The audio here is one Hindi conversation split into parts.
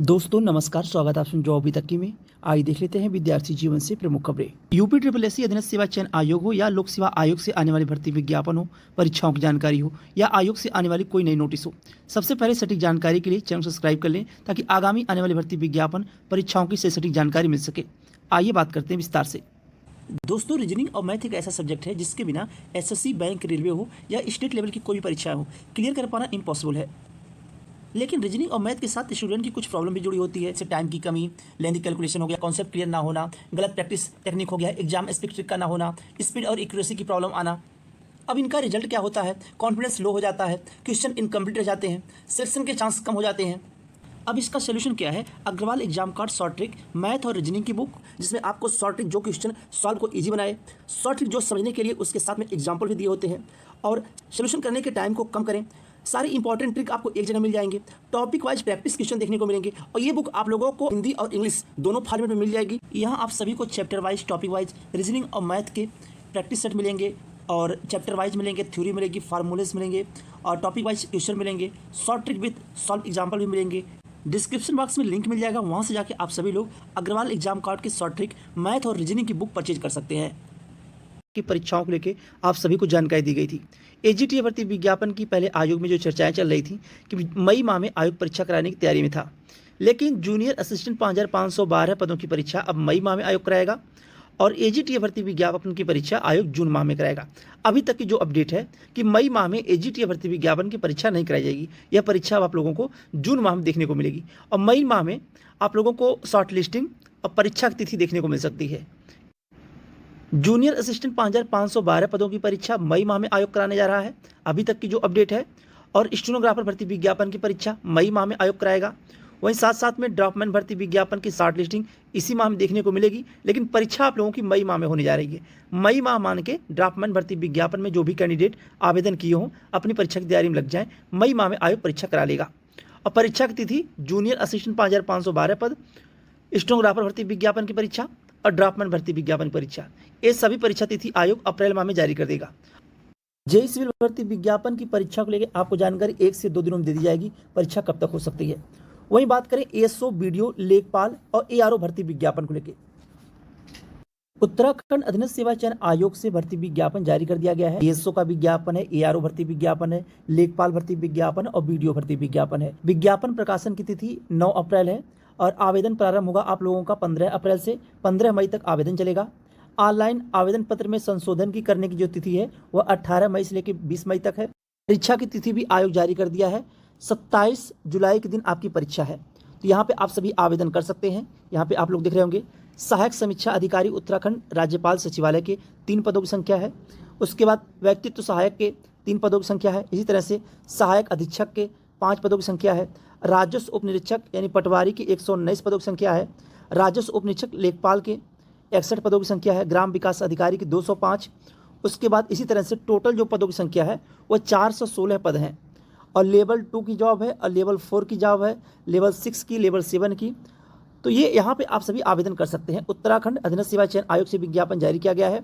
दोस्तों नमस्कार, स्वागत है आप सुन जॉब अभी तक की में। आइए देख लेते हैं विद्यार्थी जीवन से प्रमुख खबरें। यूपी ट्रिपल एस सी अधीनस्थ सेवा चयन आयोग हो या लोक सेवा आयोग से आने वाली भर्ती विज्ञापन हो, परीक्षाओं की जानकारी हो या आयोग से आने वाली कोई नई नोटिस हो, सबसे पहले सटीक जानकारी के लिए चैनल सब्सक्राइब कर लें ताकि आगामी आने वाली भर्ती विज्ञापन परीक्षाओं की सटीक जानकारी मिल सके। आइए बात करते हैं विस्तार से। दोस्तों, रीजनिंग और मैथ एक ऐसा सब्जेक्ट है जिसके बिना एसएससी, बैंक, रेलवे हो या स्टेट लेवल की कोई भी परीक्षा हो, क्लियर कर पाना इम्पॉसिबल है। लेकिन रीजनिंग और मैथ के साथ स्टूडेंट की कुछ प्रॉब्लम भी जुड़ी होती है, जैसे टाइम की कमी, लेंथी कैलकुलेशन हो गया, कॉन्सेप्ट क्लियर ना होना, गलत प्रैक्टिस टेक्निक हो गया, एग्जाम स्पेसिफिक का ना होना, स्पीड और एक्यूरेसी की प्रॉब्लम आना। अब इनका रिजल्ट क्या होता है? कॉन्फिडेंस लो हो जाता है, क्वेश्चन इनकम्प्लीट रह जाते हैं, सिलेक्शन के चांस कम हो जाते हैं। अब इसका सोल्यूशन क्या है? Agrawal exam card short trick math और रीजनिंग की बुक, जिसमें आपको शॉर्ट ट्रिक जो क्वेश्चन सॉल्व को इजी बनाए, शॉर्ट ट्रिक जो समझने के लिए उसके साथ में एग्जाम्पल भी दिए होते हैं और सोल्यूशन करने के टाइम को कम करें। सारी इंपॉर्टेंट ट्रिक आपको एक जगह मिल जाएंगे, टॉपिक वाइज प्रैक्टिस क्वेश्चन देखने को मिलेंगे और ये बुक आप लोगों को हिंदी और इंग्लिश दोनों फॉर्मेट में मिल जाएगी। यहाँ आप सभी को chapter wise, topic wise reasoning और मैथ के प्रैक्टिस सेट मिलेंगे और चैप्टर वाइज मिलेंगे, थ्योरी मिलेगी, फार्मूलेस मिलेंगे और टॉपिक वाइज क्वेश्चन मिलेंगे, short trick with solve example भी मिलेंगे। डिस्क्रिप्शन बॉक्स में लिंक मिल जाएगा, वहाँ से जाके आप सभी लोग अग्रवाल एग्जाम कार्ड के शॉर्ट ट्रिक मैथ और रीजनिंग की बुक परचेज कर सकते हैं। की परीक्षाओं को लेकर आप सभी को जानकारी दी गई थी। एजीटी भर्ती विज्ञापन की पहले आयोग में जो चर्चाएं चल रही थी कि मई माह में आयोग परीक्षा कराने की तैयारी में था, लेकिन जूनियर असिस्टेंट 5512 पदों की परीक्षा अब मई माह में आयोग कराएगा और एजीटी भर्ती विज्ञापन की परीक्षा आयोग जून माह में कराएगा। अभी तक की जो अपडेट है कि मई माह में एजीटी भर्ती विज्ञापन की परीक्षा नहीं कराई जाएगी, यह परीक्षा अब आप लोगों को जून माह में देखने को मिलेगी और मई माह में आप लोगों को शॉर्ट लिस्टिंग और परीक्षा की तिथि देखने को मिल सकती है। जूनियर असिस्टेंट 5512 पदों की परीक्षा मई माह में आयोग कराने जा रहा है, अभी तक की जो अपडेट है। और स्टेनोग्राफर भर्ती विज्ञापन की परीक्षा मई माह में आयोग कराएगा। वहीं साथ साथ में ड्रॉपमैन भर्ती विज्ञापन की शॉर्ट लिस्टिंग इसी माह में देखने को मिलेगी, लेकिन परीक्षा आप लोगों की मई माह में होने जा रही है। मई माह मान के ड्रॉपमैन भर्ती विज्ञापन में जो भी कैंडिडेट आवेदन किए हों अपनी परीक्षा की तैयारी में लग जाएं, मई माह में आयोग परीक्षा करा लेगा। और परीक्षा की तिथि जूनियर असिस्टेंट 5512 पद, स्टेनोग्राफर भर्ती विज्ञापन की परीक्षा और ड्राफ्टमैन भर्ती विज्ञापन परीक्षा, ये सभी परीक्षा तिथि आयोग अप्रैल माह में जारी कर देगा। जेईई सिविल भर्ती विज्ञापन की परीक्षा को लेकर आपको जानकारी 1 से 2 दिनों में दे दी जाएगी, परीक्षा कब तक हो सकती है। वहीं बात करें एएसओ, बीडीओ, लेखपाल और एआरओ भर्ती विज्ञापन को लेकर, उत्तराखंड अधीनस्थ सेवा चयन आयोग से भर्ती विज्ञापन जारी कर दिया गया है। एएसओ का विज्ञापन है, एआरओ भर्ती विज्ञापन है, लेखपाल भर्ती विज्ञापन और बीडीओ भर्ती विज्ञापन है। विज्ञापन प्रकाशन की तिथि 9 अप्रैल है और आवेदन प्रारंभ होगा आप लोगों का 15 अप्रैल से 15 मई तक आवेदन चलेगा। ऑनलाइन आवेदन पत्र में संशोधन की करने की जो तिथि है वह 18 मई से लेकर 20 मई तक है। परीक्षा की तिथि भी आयोग जारी कर दिया है, 27 जुलाई के दिन आपकी परीक्षा है, तो यहाँ पे आप सभी आवेदन कर सकते हैं। यहाँ पे आप लोग देख रहे होंगे सहायक समीक्षा अधिकारी उत्तराखंड राज्यपाल सचिवालय के 3 पदों की संख्या है। उसके बाद व्यक्तित्व सहायक के 3 पदों की संख्या है। इसी तरह से सहायक अधीक्षक के 5 पदों की संख्या है। राजस्व उप निरीक्षक यानी पटवारी की 119 पदों की संख्या है। राजस्व उप निरीक्षक लेखपाल के 61 पदों की संख्या है। ग्राम विकास अधिकारी की 205। उसके बाद इसी तरह से टोटल जो पदों की संख्या है वह 416 पद हैं और लेवल 2 की जॉब है और लेवल 4 की जॉब है, लेवल 6 की, लेवल 7 की। तो ये यहाँ पे आप सभी आवेदन कर सकते हैं। उत्तराखंड अधीनस्थ सेवा चयन आयोग से विज्ञापन जारी किया गया है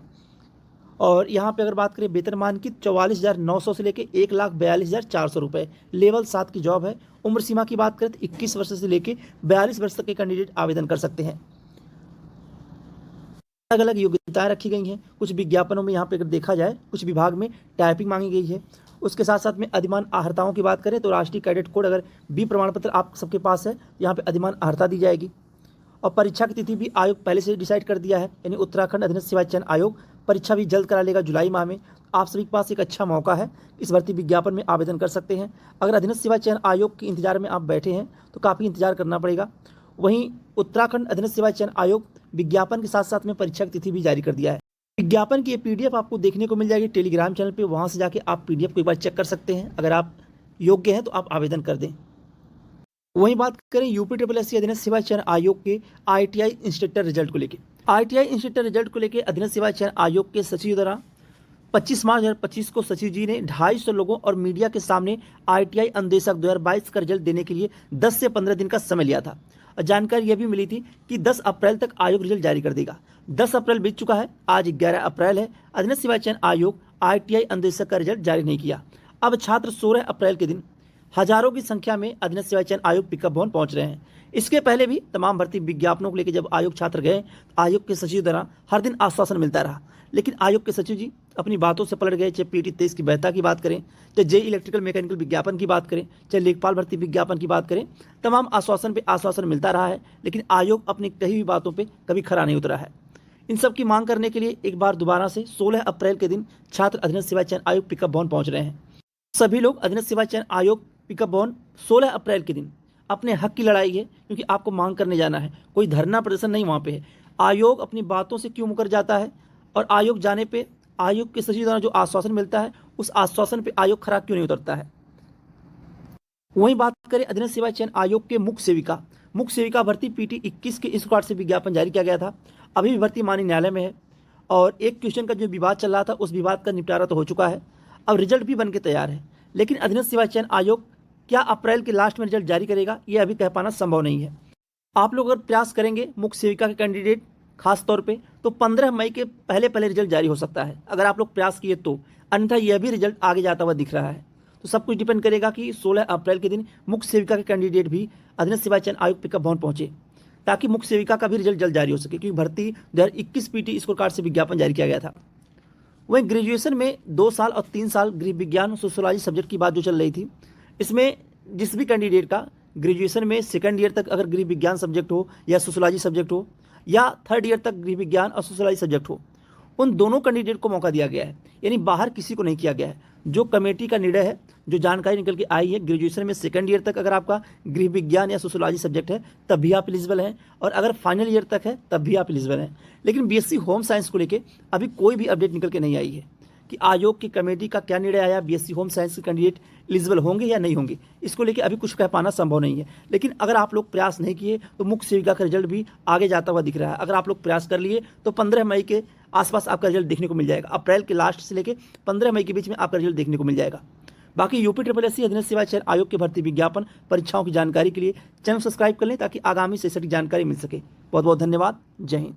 और यहाँ पे अगर बात करें वेतनमान की 44,900 से लेकर 1,42,400 रुपये, लेवल 7 की जॉब है। उम्र सीमा की बात करें तो 21 वर्ष से लेकर 42 वर्ष तक के कैंडिडेट आवेदन कर सकते हैं। अलग अलग योग्यताएं रखी गई हैं। कुछ विज्ञापनों में यहाँ पे अगर देखा जाए कुछ विभाग में टाइपिंग मांगी गई है। उसके साथ साथ में अधिमान आहर्ताओं की बात करें तो राष्ट्रीय कैडेट कोड अगर बी प्रमाण पत्र आप सबके पास है, यहाँ पे अधिमान आहर्ता दी जाएगी। और परीक्षा की तिथि भी आयोग पहले से डिसाइड कर दिया है, यानी उत्तराखंड अधीनस्थ सेवा चयन आयोग परीक्षा भी जल्द करा लेगा जुलाई माह में। आप सभी के पास एक अच्छा मौका है, इस भर्ती विज्ञापन में आवेदन कर सकते हैं। अगर अधीनस्थ सेवा चयन आयोग के इंतजार में आप बैठे हैं तो काफ़ी इंतजार करना पड़ेगा। वहीं उत्तराखंड अधीनस्थ सेवा चयन आयोग विज्ञापन के साथ साथ में परीक्षा की तिथि भी जारी कर दिया है। विज्ञापन की पीडीएफ आपको देखने को मिल जाएगी टेलीग्राम चैनल पे, वहाँ से जाके आप पीडीएफ को एक बार चेक कर सकते हैं। अगर आप योग्य हैं तो आप आवेदन कर दें। वहीं बात करें यूपी ट्रिपल एस सी अधीनस्थ सेवा चयन आयोग के आईटीआई इंस्ट्रक्टर रिजल्ट को लेकर, आईटीआई इंस्ट्रक्टर रिजल्ट को लेकर अधीनस्थ सेवा चयन आयोग के सचिव द्वारा 25 मार्च 2025 को सचिव जी ने 250 लोगों और मीडिया के सामने आईटीआई अनुदेशक 2022 का रिजल्ट देने के लिए 10 से 15 दिन का समय लिया था। और जानकारी यह भी मिली थी कि 10 अप्रैल तक आयोग रिजल्ट जारी कर देगा। 10 अप्रैल बीत चुका है, आज 11 अप्रैल है। अधीनस्थ सेवा चयन आयोग आईटीआई अनुदेशक का रिजल्ट जारी नहीं किया। अब छात्र 16 अप्रैल के दिन हजारों की संख्या में अधीनस्थ सेवा चयन आयोग पिकअप भवन पहुंच रहे हैं। इसके पहले भी तमाम भर्ती विज्ञापनों को लेकर जब आयोग छात्र गए, आयोग के सचिव द्वारा हर दिन आश्वासन मिलता रहा, लेकिन आयोग के सचिव जी अपनी बातों से पलट गए। चाहे पीटी 23 की बहता की बात करें, चाहे जे इलेक्ट्रिकल मैकेनिकल विज्ञापन की बात करें, चाहे लेखपाल भर्ती विज्ञापन की बात करें, तमाम आश्वासन पे आश्वासन मिलता रहा है, लेकिन आयोग अपनी कही हुई बातों पर कभी खरा नहीं उतरा है। इन सब की मांग करने के लिए एक बार दोबारा से 16 अप्रैल के दिन छात्र अधीनस्थ सेवा चयन आयोग पिकअप भवन पहुंच रहे हैं। सभी लोग अधीनस्थ सेवा चयन आयोग पिकअप भवन 16 अप्रैल के दिन अपने हक की लड़ाई है, क्योंकि आपको मांग करने जाना है। कोई धरना प्रदर्शन नहीं वहाँ पे है। आयोग अपनी बातों से क्यों मुकर जाता है, और आयोग जाने पे आयोग के सचिव द्वारा जो आश्वासन मिलता है उस आश्वासन पे आयोग खरा क्यों नहीं उतरता है। वहीं बात करें अधीनस्थ सेवा चयन आयोग के मुख्य सेविका भर्ती पीटी 21 के स्क्वाड से विज्ञापन जारी किया गया था। अभी भी भर्ती माननीय न्यायालय में है, और एक क्वेश्चन का जो विवाद चल रहा था उस विवाद का निपटारा तो हो चुका है, अब रिजल्ट भी बन के तैयार है। लेकिन अधीनस्थ सेवा चयन आयोग क्या अप्रैल के लास्ट में रिजल्ट जारी करेगा, ये अभी कह पाना संभव नहीं है। आप लोग अगर प्रयास करेंगे मुख्य सेविका के कैंडिडेट खास तौर पे, तो 15 मई के पहले रिजल्ट जारी हो सकता है, अगर आप लोग प्रयास किए तो। अन्यथा यह भी रिजल्ट आगे जाता हुआ दिख रहा है। तो सब कुछ डिपेंड करेगा कि 16 अप्रैल के दिन मुख्य सेविका के कैंडिडेट भी अधीनस्थ सेवा चयन आयोग पिकअप भवन पहुंचे, ताकि मुख्य सेविका का भी रिजल्ट जल्द जारी हो सके, क्योंकि भर्ती 2021 पीटी स्कोर कार्ड से विज्ञापन जारी किया गया था। वहीं ग्रेजुएशन में 2 साल और 3 साल गृह विज्ञान और सोशियोलॉजी सब्जेक्ट की बात जो चल रही थी, इसमें जिस भी कैंडिडेट का ग्रेजुएशन में सेकंड ईयर तक अगर गृह विज्ञान सब्जेक्ट हो या सोशियोलॉजी सब्जेक्ट हो, या थर्ड ईयर तक गृह विज्ञान और सोशियोलॉजी सब्जेक्ट हो, उन दोनों कैंडिडेट को मौका दिया गया है। यानी बाहर किसी को नहीं किया गया है। जो कमेटी का निर्णय है, जो जानकारी निकल के आई है, ग्रेजुएशन में सेकंड ईयर तक अगर आपका गृह विज्ञान या सोशियोलॉजी सब्जेक्ट है तब भी आप एलिजिबल हैं, और अगर फाइनल ईयर तक है तब भी आप एलिजिबल हैं। लेकिन बीएससी होम साइंस को लेकर अभी कोई भी अपडेट निकल के नहीं आई है कि आयोग की कमेटी का क्या निर्णय आया, बीएससी होम साइंस के कैंडिडेट एलिजिबल होंगे या नहीं होंगे। इसको लेकर अभी कुछ कह पाना संभव नहीं है। लेकिन अगर आप लोग प्रयास नहीं किए तो मुख्य सेविका का रिजल्ट भी आगे जाता हुआ दिख रहा है। अगर आप लोग प्रयास कर लिए तो 15 मई के आसपास आपका रिजल्ट देखने को मिल जाएगा। अप्रैल के लास्ट से लेकर 15 मई के बीच में आपका रिजल्ट देखने को मिल जाएगा। बाकी यूपी अधीनस्थ सेवा चयन आयोग के भर्ती विज्ञापन परीक्षाओं की जानकारी के लिए चैनल सब्सक्राइब कर लें, ताकि आगामी से सटीक जानकारी मिल सके। बहुत बहुत धन्यवाद। जय हिंद।